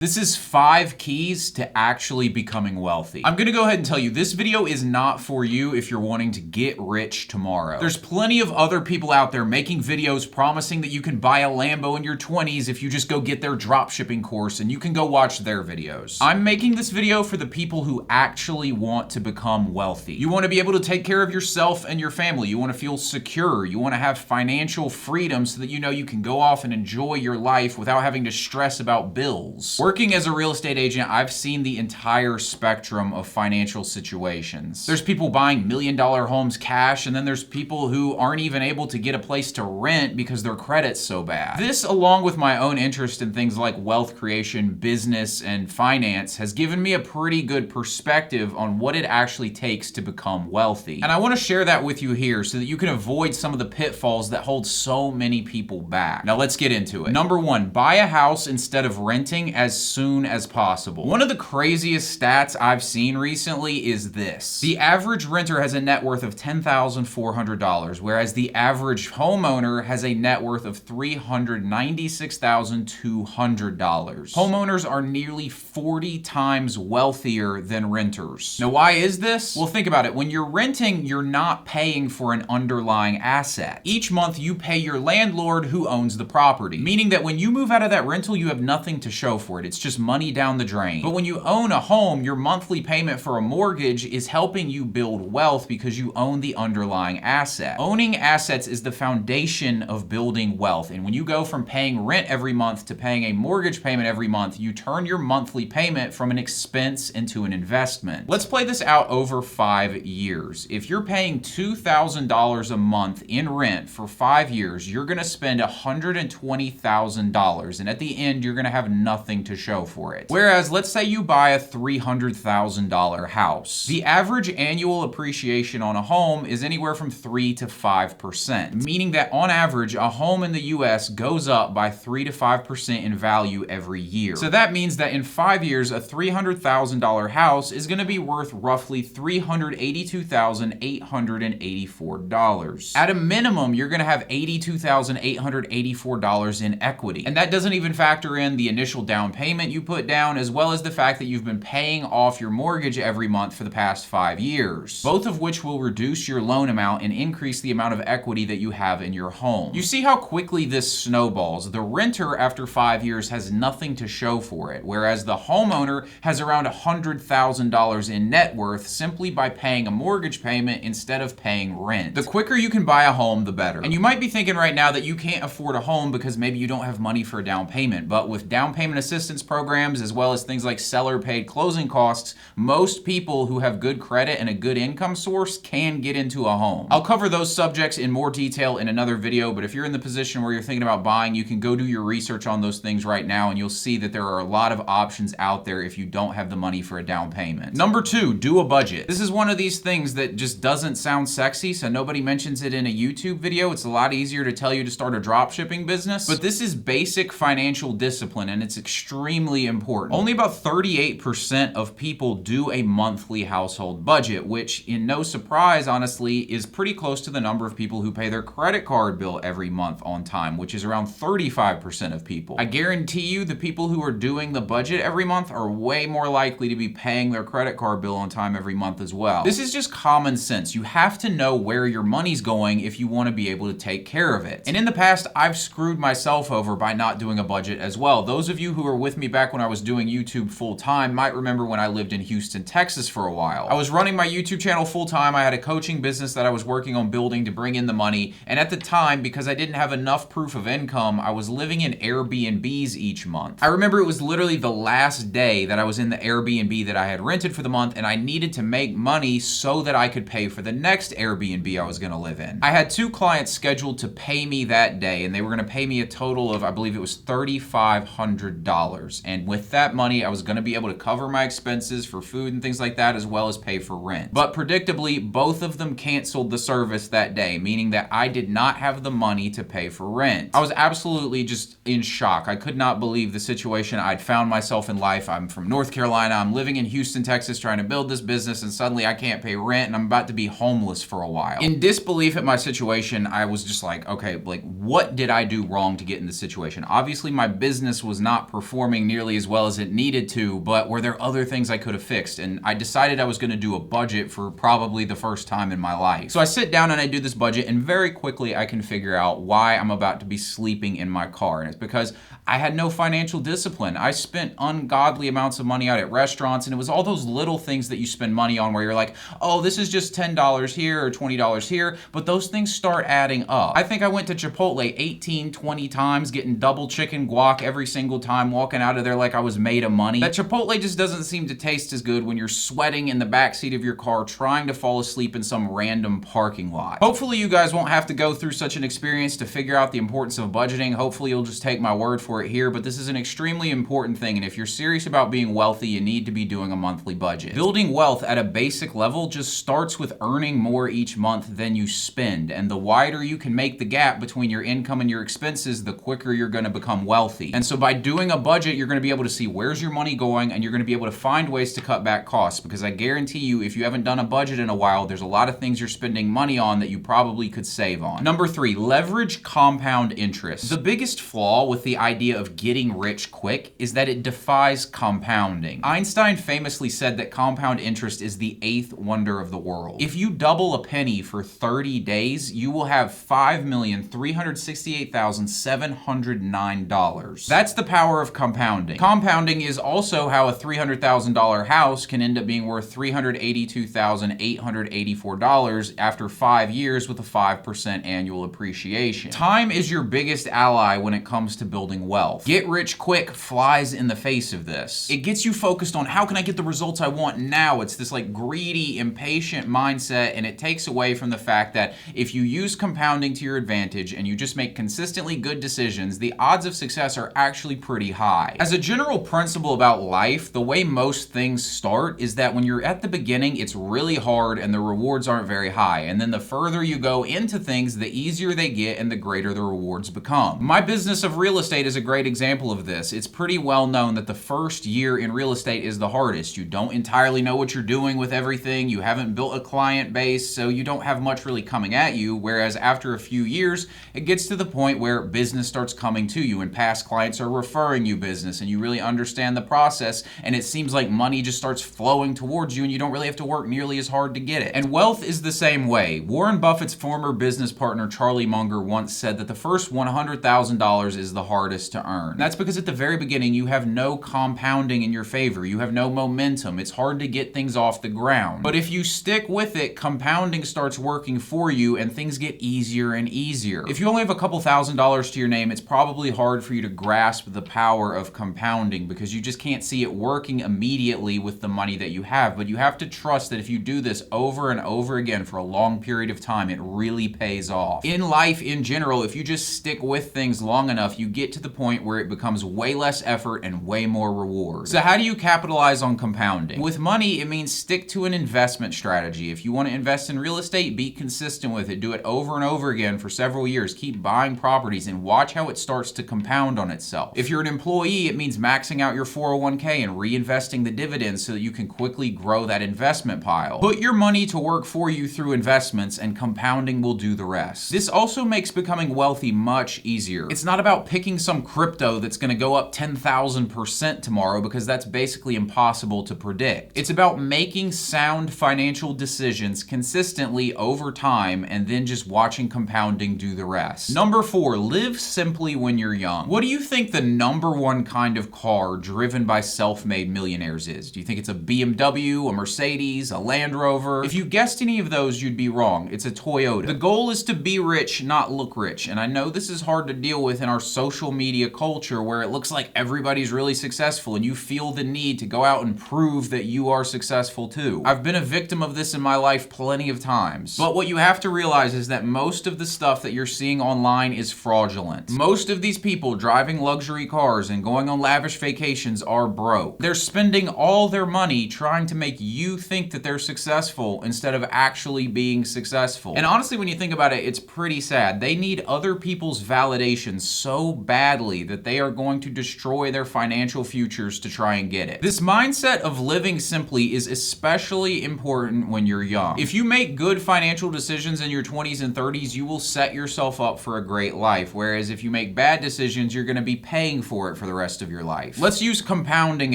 This is 5 keys to actually becoming wealthy. I'm gonna go ahead and tell you, this video is not for you if you're wanting to get rich tomorrow. There's plenty of other people out there making videos promising that you can buy a Lambo in your 20s if you just go get their dropshipping course, and you can go watch their videos. I'm making this video for the people who actually want to become wealthy. You wanna be able to take care of yourself and your family. You wanna feel secure. You wanna have financial freedom so that you know you can go off and enjoy your life without having to stress about bills. Working as a real estate agent, I've seen the entire spectrum of financial situations. There's people buying $1 million homes cash, and then there's people who aren't even able to get a place to rent because their credit's so bad. This, along with my own interest in things like wealth creation, business, and finance, has given me a pretty good perspective on what it actually takes to become wealthy. And I want to share that with you here so that you can avoid some of the pitfalls that hold so many people back. Now let's get into it. Number 1, buy a house instead of renting as soon as possible. One of the craziest stats I've seen recently is this. The average renter has a net worth of $10,400, whereas the average homeowner has a net worth of $396,200. Homeowners are nearly 40 times wealthier than renters. Now, why is this? Well, think about it. When you're renting, you're not paying for an underlying asset. Each month, you pay your landlord who owns the property, meaning that when you move out of that rental, you have nothing to show for it. It's just money down the drain. But when you own a home, your monthly payment for a mortgage is helping you build wealth because you own the underlying asset. Owning assets is the foundation of building wealth. And when you go from paying rent every month to paying a mortgage payment every month, you turn your monthly payment from an expense into an investment. Let's play this out over 5 years. If you're paying $2,000 a month in rent for 5 years, you're gonna spend $120,000. And at the end, you're gonna have nothing to show for it. Whereas, let's say you buy a $300,000 house. The average annual appreciation on a home is anywhere from 3 to 5%, meaning that on average, a home in the US goes up by 3 to 5% in value every year. So that means that in 5 years, a $300,000 house is gonna be worth roughly $382,884. At a minimum, you're gonna have $82,884 in equity. And that doesn't even factor in the initial down payment you put down, as well as the fact that you've been paying off your mortgage every month for the past 5 years, both of which will reduce your loan amount and increase the amount of equity that you have in your home. You see how quickly this snowballs. The renter after 5 years has nothing to show for it, whereas the homeowner has around $100,000 in net worth simply by paying a mortgage payment instead of paying rent. The quicker you can buy a home, the better. And you might be thinking right now that you can't afford a home because maybe you don't have money for a down payment, but with down payment assistance programs, as well as things like seller paid closing costs, most people who have good credit and a good income source can get into a home. I'll cover those subjects in more detail in another video, but if you're in the position where you're thinking about buying, you can go do your research on those things right now, and you'll see that there are a lot of options out there if you don't have the money for a down payment. Number 2, do a budget. This is one of these things that just doesn't sound sexy, so nobody mentions it in a YouTube video. It's a lot easier to tell you to start a drop shipping business, but this is basic financial discipline, and it's extremely important. Only about 38% of people do a monthly household budget, which, in no surprise, honestly, is pretty close to the number of people who pay their credit card bill every month on time, which is around 35% of people. I guarantee you the people who are doing the budget every month are way more likely to be paying their credit card bill on time every month as well. This is just common sense. You have to know where your money's going if you want to be able to take care of it. And in the past, I've screwed myself over by not doing a budget as well. Those of you who were with me back when I was doing YouTube full time might remember when I lived in Houston, Texas for a while. I was running my YouTube channel full time. I had a coaching business that I was working on building to bring in the money. And at the time, because I didn't have enough proof of income, I was living in Airbnbs each month. I remember it was literally the last day that I was in the Airbnb that I had rented for the month, and I needed to make money so that I could pay for the next Airbnb I was gonna live in. I had 2 clients scheduled to pay me that day, and they were gonna pay me a total of, I believe it was $3,500. And with that money, I was gonna be able to cover my expenses for food and things like that, as well as pay for rent. But predictably, both of them canceled the service that day, meaning that I did not have the money to pay for rent. I was absolutely just in shock. I could not believe the situation I'd found myself in life. I'm from North Carolina. I'm living in Houston, Texas, trying to build this business, and suddenly I can't pay rent, and I'm about to be homeless for a while. In disbelief at my situation, I was just like, okay, like, what did I do wrong to get in this situation? Obviously, my business was not performing performing nearly as well as it needed to, but were there other things I could have fixed? And I decided I was going to do a budget for probably the first time in my life. So I sit down and I do this budget, and very quickly I can figure out why I'm about to be sleeping in my car. And it's because I had no financial discipline. I spent ungodly amounts of money out at restaurants, and it was all those little things that you spend money on where you're like, oh, this is just $10 here or $20 here, but those things start adding up. I think I went to Chipotle 18, 20 times, getting double chicken guac every single time, walking out of there like I was made of money. That Chipotle just doesn't seem to taste as good when you're sweating in the backseat of your car trying to fall asleep in some random parking lot. Hopefully you guys won't have to go through such an experience to figure out the importance of budgeting. Hopefully you'll just take my word for it here, but this is an extremely important thing, and if you're serious about being wealthy, you need to be doing a monthly budget. Building wealth at a basic level just starts with earning more each month than you spend, and the wider you can make the gap between your income and your expenses, the quicker you're going to become wealthy. And so by doing a budget, you're going to be able to see where's your money going, and you're going to be able to find ways to cut back costs, because I guarantee you, if you haven't done a budget in a while, there's a lot of things you're spending money on that you probably could save on. Number 3, leverage compound interest. The biggest flaw with the idea of getting rich quick is that it defies compounding. Einstein famously said that compound interest is the 8th wonder of the world. If you double a penny for 30 days, you will have $5,368,709. That's the power of compounding. Compounding is also how a $300,000 house can end up being worth $382,884 after 5 years with a 5% annual appreciation. Time is your biggest ally when it comes to building wealth. Get rich quick flies in the face of this. It gets you focused on how can I get the results I want now. It's this like greedy, impatient mindset, and it takes away from the fact that if you use compounding to your advantage and you just make consistently good decisions, the odds of success are actually pretty high. As a general principle about life, the way most things start is that when you're at the beginning, it's really hard and the rewards aren't very high. And then the further you go into things, the easier they get and the greater the rewards become. My business of real estate is a great example of this. It's pretty well known that the first year in real estate is the hardest. You don't entirely know what you're doing with everything. You haven't built a client base, so you don't have much really coming at you. Whereas after a few years, it gets to the point where business starts coming to you and past clients are referring you business and you really understand the process, and it seems like money just starts flowing towards you and you don't really have to work nearly as hard to get it. And wealth is the same way. Warren Buffett's former business partner Charlie Munger once said that the first $100,000 is the hardest to earn. That's because at the very beginning you have no compounding in your favor. You have no momentum. It's hard to get things off the ground. But if you stick with it, compounding starts working for you and things get easier and easier. If you only have a couple $1,000s to your name, it's probably hard for you to grasp the power of compounding because you just can't see it working immediately with the money that you have. But you have to trust that if you do this over and over again for a long period of time, it really pays off. In life in general, if you just stick with things long enough, you get to the point where it becomes way less effort and way more reward. So how do you capitalize on compounding? With money, it means stick to an investment strategy. If you want to invest in real estate, be consistent with it. Do it over and over again for several years. Keep buying properties and watch how it starts to compound on itself. If you're an employee, it means maxing out your 401k and reinvesting the dividends so that you can quickly grow that investment pile. Put your money to work for you through investments, and compounding will do the rest. This also makes becoming wealthy much easier. It's not about picking some crypto that's going to go up 10,000% tomorrow, because that's basically impossible to predict. It's about making sound financial decisions consistently over time and then just watching compounding do the rest. Number 4, live simply when you're young. What do you think the number one kind of car driven by self-made millionaires is? Do you think it's a BMW, a Mercedes, a Land Rover? If you guessed any of those, you'd be wrong. It's a Toyota. The goal is to be rich, not look rich. And I know this is hard to deal with in our social media culture where it looks like everybody's really successful and you feel the need to go out and prove that you are successful too. I've been a victim of this in my life plenty of times. But what you have to realize is that most of the stuff that you're seeing online is fraudulent. Most of these people driving luxury cars and going on lavish vacations are broke. They're spending all their money trying to make you think that they're successful instead of actually being successful. And honestly, when you think about it, it's pretty sad. They need other people's validation so badly that they are going to destroy their financial futures to try and get it. This mindset of living simply is especially important when you're young. If you make good financial decisions in your 20s and 30s, you will set yourself up for a great life. Whereas if you make bad decisions, you're going to be paying for it for the rest of your life. Let's use compounding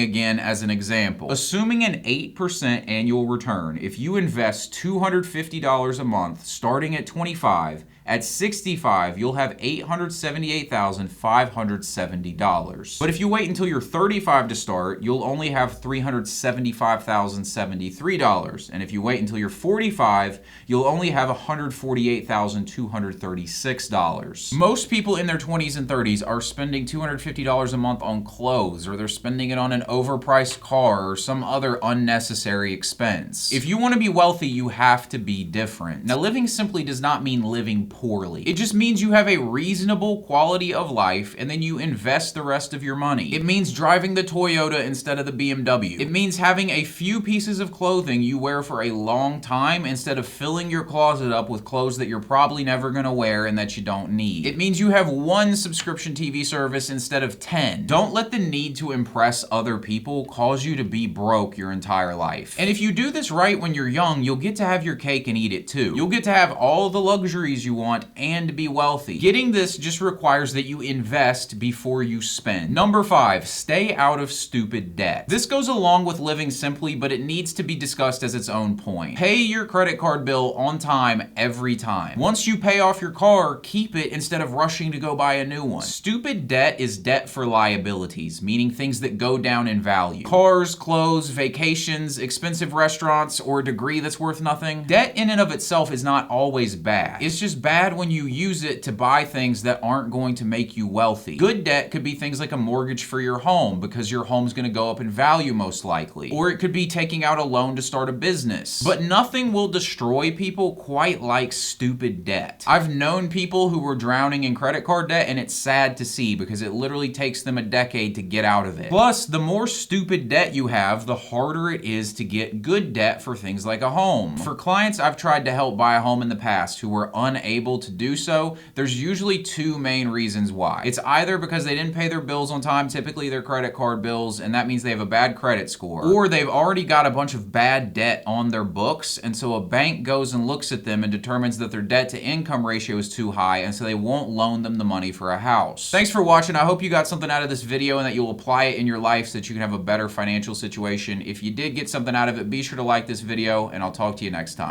again as an example. Assuming an 8% annual return, if you invest $250 a month starting at 25, at 65, you'll have $878,570. But if you wait until you're 35 to start, you'll only have $375,073. And if you wait until you're 45, you'll only have $148,236. Most people in their 20s and 30s are spending $250 a month on clothes, or they're spending it on an overpriced car or some other unnecessary expense. If you want to be wealthy, you have to be different. Now, living simply does not mean living poorly. It just means you have a reasonable quality of life and then you invest the rest of your money. It means driving the Toyota instead of the BMW. It means having a few pieces of clothing you wear for a long time instead of filling your closet up with clothes that you're probably never gonna wear and that you don't need. It means you have one subscription TV service instead of 10. Don't let the need to impress other people cause you to be broke your entire life. And if you do this right when you're young, you'll get to have your cake and eat it too. You'll get to have all the luxuries you want and be wealthy. Getting this just requires that you invest before you spend. Number 5, stay out of stupid debt. This goes along with living simply, but it needs to be discussed as its own point. Pay your credit card bill on time every time. Once you pay off your car, keep it instead of rushing to go buy a new one. Stupid debt is debt for liabilities, meaning things that go down in value. Cars, clothes, vacations, expensive restaurants, or a degree that's worth nothing. Debt in and of itself is not always bad. It's just bad when you use it to buy things that aren't going to make you wealthy. Good debt could be things like a mortgage for your home because your home's going to go up in value most likely. Or it could be taking out a loan to start a business. But nothing will destroy people quite like stupid debt. I've known people who were drowning in credit card debt and it's sad to see because it literally takes them a decade to get out of it. Plus, the more stupid debt you have, the harder it is to get good debt for things like a home. For clients I've tried to help buy a home in the past who were unable to do so, there's usually two main reasons why. It's either because they didn't pay their bills on time, typically their credit card bills, and that means they have a bad credit score, or they've already got a bunch of bad debt on their books, and so a bank goes and looks at them and determines that their debt to income ratio is too high, and so they won't loan them the money for a house. Thanks for watching. I hope you got something out of this video and that you'll apply it in your life so that you can have a better financial situation. If you did get something out of it, be sure to like this video, and I'll talk to you next time.